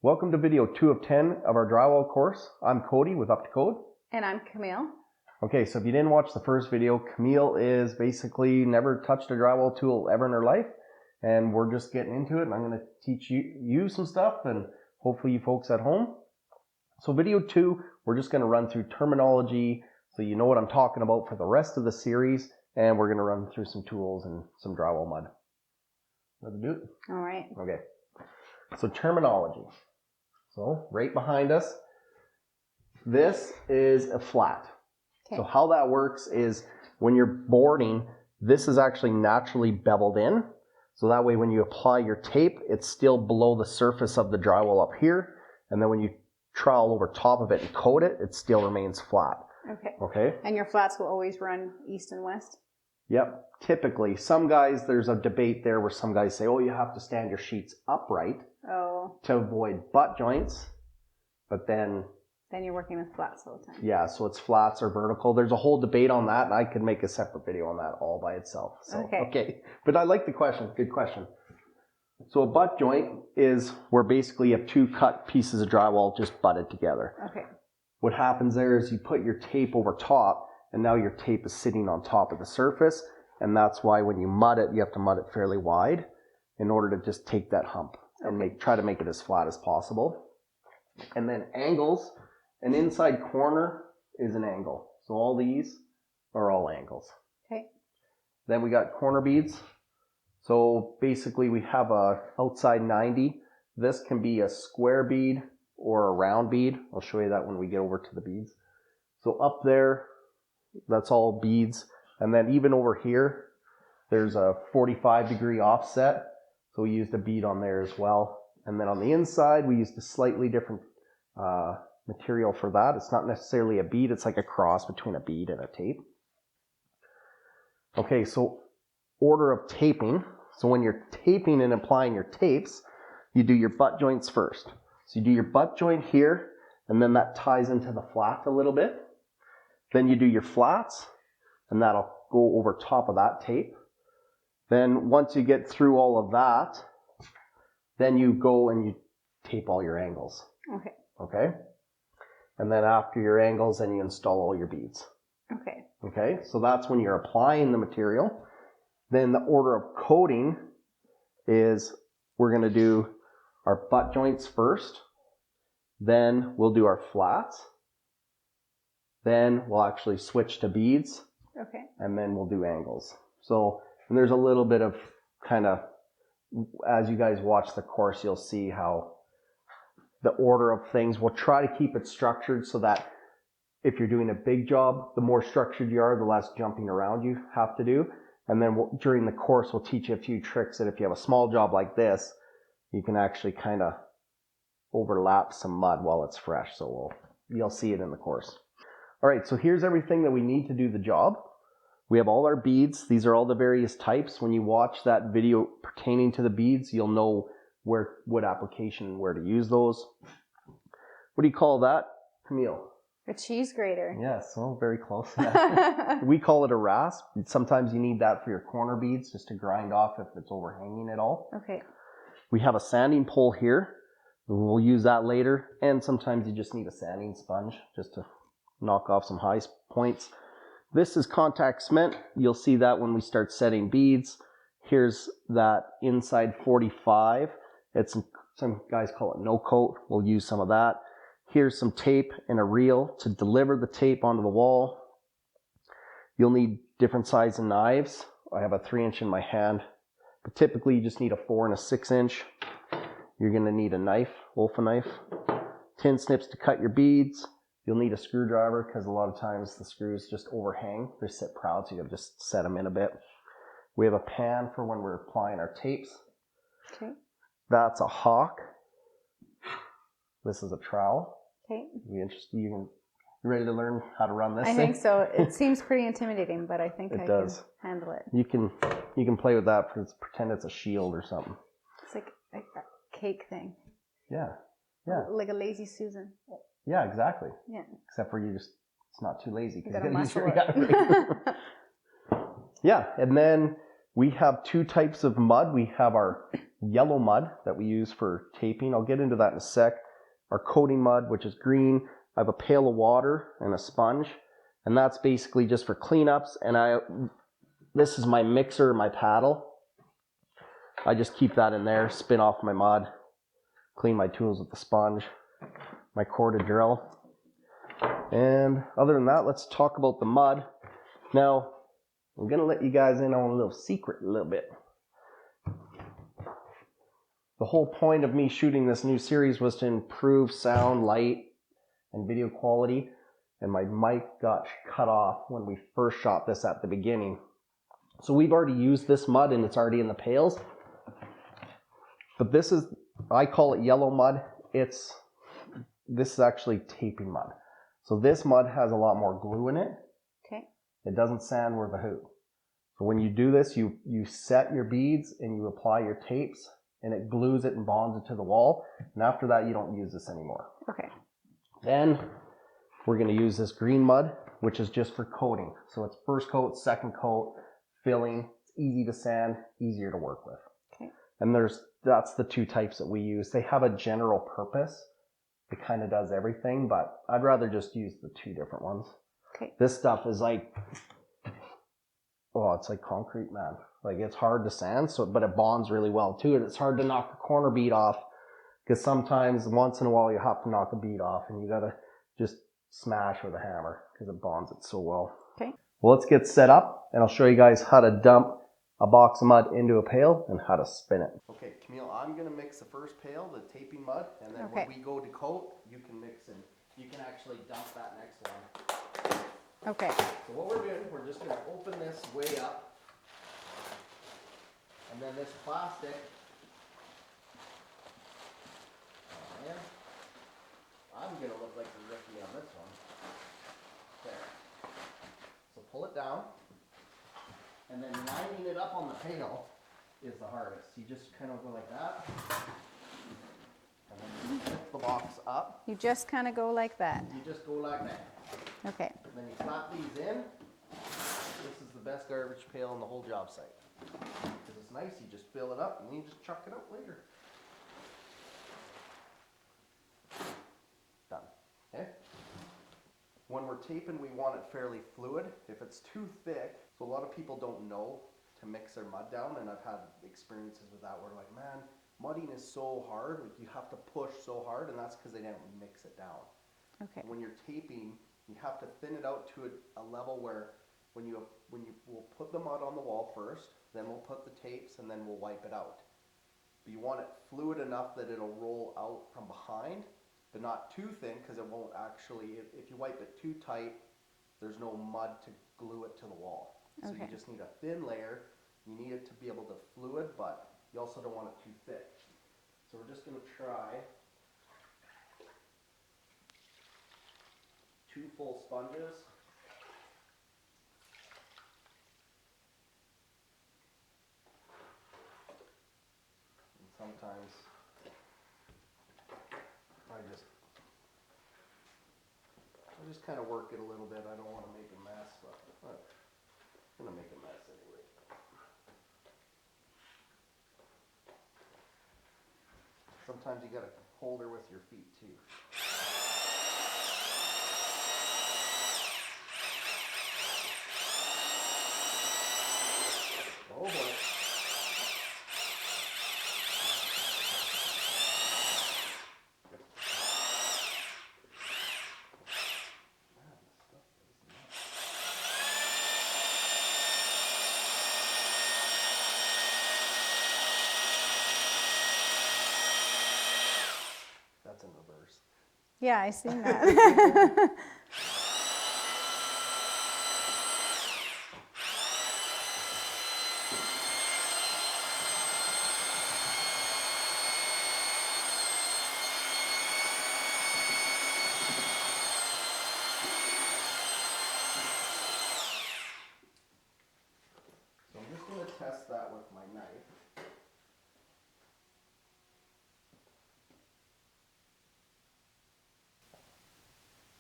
Welcome to video 2 of 10 of our drywall course. I'm Kody with Up to Code. And I'm Camille. Okay, so if you didn't watch the first video, Camille is basically never touched a drywall tool ever in her life. And we're just getting into it, and I'm going to teach you some stuff and hopefully you folks at home. So video 2, we're just going to run through terminology so you know what I'm talking about for the rest of the series. And we're going to run through some tools and some drywall mud. Let's do it. All right. Okay. So terminology. So right behind us, this is a flat. Okay. So how that works is when you're boarding, this is actually naturally beveled in. So that way when you apply your tape, it's still below the surface of the drywall up here. And then when you trowel over top of it and coat it, it still remains flat. Okay. Okay. And your flats will always run east and west? Yep. Typically, some guys, there's a debate there where some guys say, oh, you have to stand your sheets upright to avoid butt joints. But then you're working with flats all the time. Yeah, so it's flats or vertical. There's a whole debate on that, and I could make a separate video on that all by itself. So, okay. But I like the question. Good question. So a butt joint is where basically you have two cut pieces of drywall just butted together. Okay. What happens there is you put your tape over top, and now your tape is sitting on top of the surface, and that's why when you mud it, you have to mud it fairly wide in order to just take that hump and try to make it as flat as possible. And then angles, an inside corner is an angle. So all these are all angles. Okay. Then we got corner beads. So basically we have a outside 90. This can be a square bead or a round bead. I'll show you that when we get over to the beads. So up there, that's all beads. And then even over here, there's a 45-degree offset. So we used a bead on there as well. And then on the inside, we used a slightly different material for that. It's not necessarily a bead. It's like a cross between a bead and a tape. Okay, so order of taping. So when you're taping and applying your tapes, you do your butt joints first. So you do your butt joint here, and then that ties into the flat a little bit. Then you do your flats, and that'll go over top of that tape. Then once you get through all of that, then you go and you tape all your angles. Okay. Okay? And then after your angles, then you install all your beads. Okay. Okay? So that's when you're applying the material. Then the order of coating is we're going to do our butt joints first. Then we'll do our flats. Then we'll actually switch to beads. Okay. And then we'll do angles. So, and there's a little bit of kind of, as you guys watch the course, you'll see how the order of things. We'll try to keep it structured so that if you're doing a big job, the more structured you are, the less jumping around you have to do. And then during the course, we'll teach you a few tricks that if you have a small job like this, you can actually kind of overlap some mud while it's fresh. So you'll see it in the course. All right, so here's everything that we need to do the job. We have all our beads. These are all the various types. When you watch that video pertaining to the beads, you'll know what application and where to use those. What do you call that, Camille? A cheese grater. Yes, well, very close. Yeah. We call it a rasp. Sometimes you need that for your corner beads just to grind off if it's overhanging at all. Okay. We have a sanding pole here. We'll use that later. And sometimes you just need a sanding sponge just to knock off some high points. This is contact cement. You'll see that when we start setting beads. Here's that inside 45. It's some guys call it no coat. We'll use some of that. Here's some tape and a reel to deliver the tape onto the wall. You'll need different size of knives. I have a 3-inch in my hand, but typically you just need a 4 and a 6-inch. You're going to need a knife, Wolf knife, tin snips to cut your beads. You'll need a screwdriver because a lot of times the screws just overhang. They sit proud, so you'll just set them in a bit. We have a pan for when we're applying our tapes. Okay. That's a hawk. This is a trowel. Okay. You ready to learn how to run this thing? I think so. It seems pretty intimidating, but I think I can handle it. You can play with that. Pretend it's a shield or something. It's like a cake thing. Yeah. Yeah. Like a lazy Susan. Yeah, exactly. Yeah. Except for it's not too lazy. You gotta muscle it. Yeah, and then we have two types of mud. We have our yellow mud that we use for taping. I'll get into that in a sec. Our coating mud, which is green. I have a pail of water and a sponge, and that's basically just for cleanups. And this is my mixer, my paddle. I just keep that in there, spin off my mud, clean my tools with the sponge, my corded drill. And other than that, let's talk about the mud. Now, I'm going to let you guys in on a little secret a little bit. The whole point of me shooting this new series was to improve sound, light, and video quality. And my mic got cut off when we first shot this at the beginning. So we've already used this mud and it's already in the pails. But this is, I call it yellow mud. This is actually taping mud. So this mud has a lot more glue in it. Okay. It doesn't sand worth a hoot. So when you do this, you set your beads and you apply your tapes and it glues it and bonds it to the wall. And after that, you don't use this anymore. Okay. Then we're going to use this green mud, which is just for coating. So it's first coat, second coat, filling. It's easy to sand, easier to work with. Okay. And that's the two types that we use. They have a general purpose. It kind of does everything, but I'd rather just use the two different ones. Okay. This stuff is like, it's like concrete, man. Like it's hard to sand, but it bonds really well too. And it's hard to knock a corner bead off because sometimes once in a while you have to knock a bead off and you got to just smash with a hammer because it bonds it so well. Okay. Well, let's get set up and I'll show you guys how to dump a box of mud into a pail and how to spin it. Okay, Camille, I'm going to mix the first pail, the taping mud, and then when we go to coat, you can mix in. You can actually dump that next one. Okay. So what we're doing, we're just going to open this way up. And then this plastic, I'm going to look like the Ricky on this one. There. So pull it down. And then lining it up on the pail is the hardest. You just kind of go like that. And then you flip the box up. You just kind of go like that. You just go like that. Okay. And then you flap these in. This is the best garbage pail on the whole job site. Because it's nice, you just fill it up and then you just chuck it out later. Done. Okay? When we're taping, we want it fairly fluid. If it's too thick, so a lot of people don't know to mix their mud down, and I've had experiences with that where like, man, mudding is so hard, like you have to push so hard, and that's because they didn't mix it down. Okay. When you're taping, you have to thin it out to a level where we'll put the mud on the wall first, then we'll put the tapes, and then we'll wipe it out. But you want it fluid enough that it'll roll out from behind, but not too thin because it won't actually, if you wipe it too tight, there's no mud to glue it to the wall. So Okay. you just need a thin layer. You need it to be able to fluid, but you also don't want it too thick. So we're just going to try 2 full sponges. And sometimes I just kind of work it a little bit. I don't want to make a mess, but I'm going to make a mess anyway. Sometimes you got to hold her with your feet too. Oh boy. That's in reverse. Yeah, I seen that. So I'm just going to test that with my knife.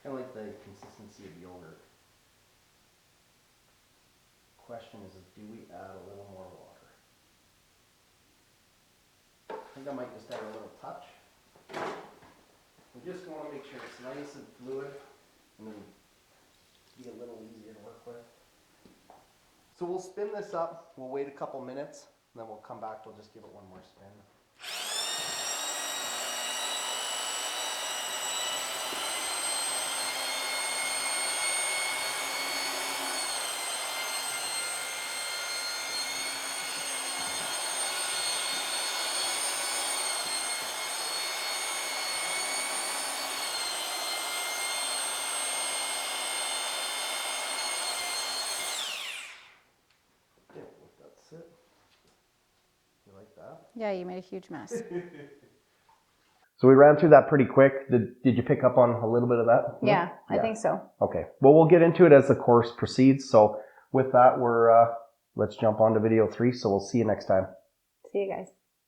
Kind of like the consistency of yogurt. Question is do we add a little more water? think I might just add a little touch. We just want to make sure it's nice and fluid and then be a little easier to work with. So we'll spin this up, we'll wait a couple minutes, and then we'll come back, we'll just give it one more spin. That's it. You like that? Yeah, you made a huge mess. So we ran through that pretty quick. Did you pick up on a little bit of that? Yeah, I think so. Okay. Well, we'll get into it as the course proceeds. So with that, let's jump on to video 3. So we'll see you next time. See you guys.